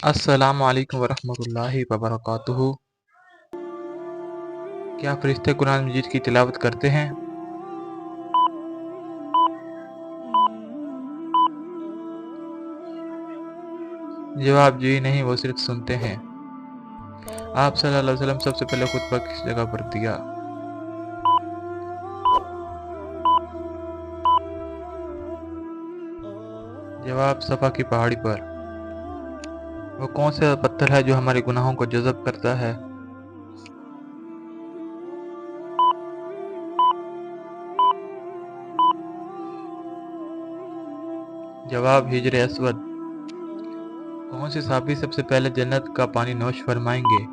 السلام علیکم ورحمۃ اللہ وبرکاتہ۔ کیا فرشتے قرآن مجید کی تلاوت کرتے ہیں؟ جواب جی نہیں، وہ صرف سنتے ہیں۔ آپ صلی اللہ علیہ وسلم سب سے پہلے خطبہ کس جگہ پر دیا؟ جواب صفا کی پہاڑی پر۔ وہ کون سا پتھر ہے جو ہمارے گناہوں کو جذب کرتا ہے؟ جواب حجر اسود۔ کون سے صحابی سب سے پہلے جنت کا پانی نوش فرمائیں گے؟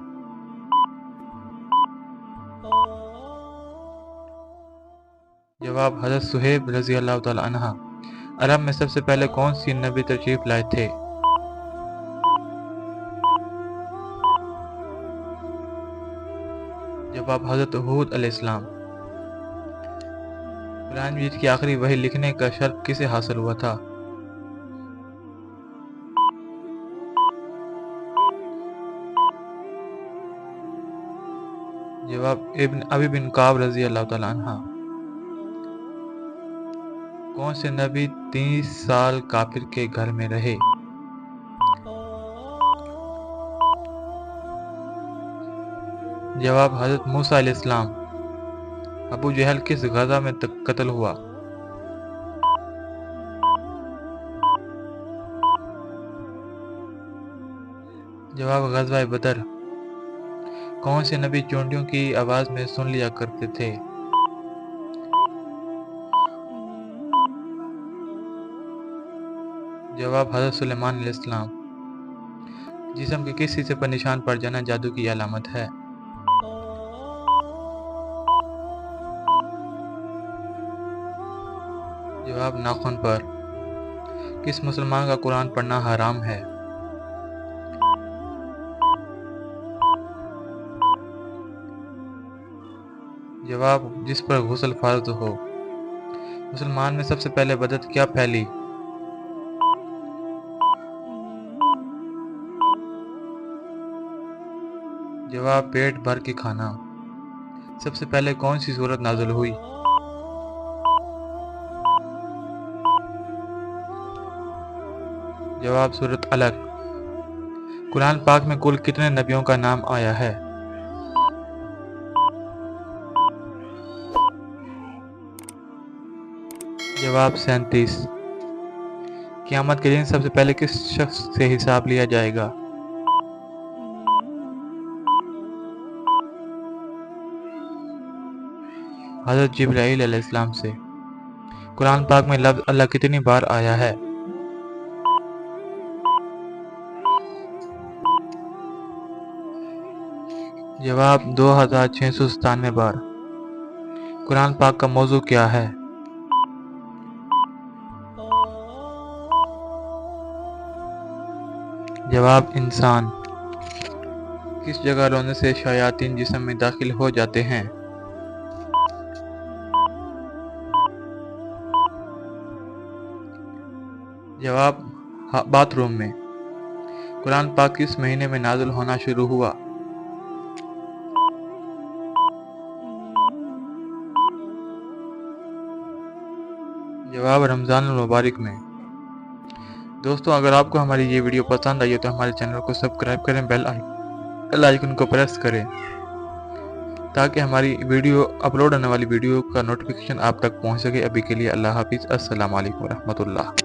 جواب حضرت صہیب رضی اللہ تعالی عنہ۔ عرب میں سب سے پہلے کون سی نبی تشریف لائے تھے؟ جواب حضرت ہود علیہ السلام۔ قرآن مجید کی آخری وحی لکھنے کا شرف کسے حاصل ہوا تھا؟ جواب ابی بن کعب رضی اللہ تعالی عنہ۔ کون سے نبی 30 سال کافر کے گھر میں رہے؟ جواب حضرت موسیٰ علیہ السلام۔ ابو جہل کس غزہ میں قتل ہوا؟ جواب غزوہ بدر۔ کون سے نبی چونٹیوں کی آواز میں سن لیا کرتے تھے؟ جواب حضرت سلیمان علیہ السلام۔ جسم کے کس حصے پر نشان پڑ جانا جادو کی علامت ہے؟ جواب ناخن پر۔ کس مسلمان کا قرآن پڑھنا حرام ہے؟ جواب جس پر غسل فرض ہو۔ مسلمان میں سب سے پہلے بدعت کیا پھیلی؟ جواب پیٹ بھر کے کھانا۔ سب سے پہلے کون سی سورت نازل ہوئی؟ جواب سورت علق۔ قرآن پاک میں کل کتنے نبیوں کا نام آیا ہے؟ جواب 37۔ قیامت کے دن سب سے پہلے کس شخص سے حساب لیا جائے گا؟ حضرت جبرائیل علیہ السلام سے۔ قرآن پاک میں لفظ اللہ کتنی بار آیا ہے؟ جواب 2697 بار۔ قرآن پاک کا موضوع کیا ہے؟ جواب انسان۔ کس جگہ رونے سے شیاطین جسم میں داخل ہو جاتے ہیں؟ جواب باتھ روم میں۔ قرآن پاک کس مہینے میں نازل ہونا شروع ہوا؟ جواب رمضان المبارک میں۔ دوستوں، اگر آپ کو ہماری یہ ویڈیو پسند آئی تو ہمارے چینل کو سبسکرائب کریں، بیل آئیکن کو پریس کریں تاکہ ہماری ویڈیو اپلوڈ ہونے والی ویڈیو کا نوٹیفیکیشن آپ تک پہنچ سکے۔ ابھی کے لیے اللہ حافظ۔ السلام علیکم ورحمۃ اللہ۔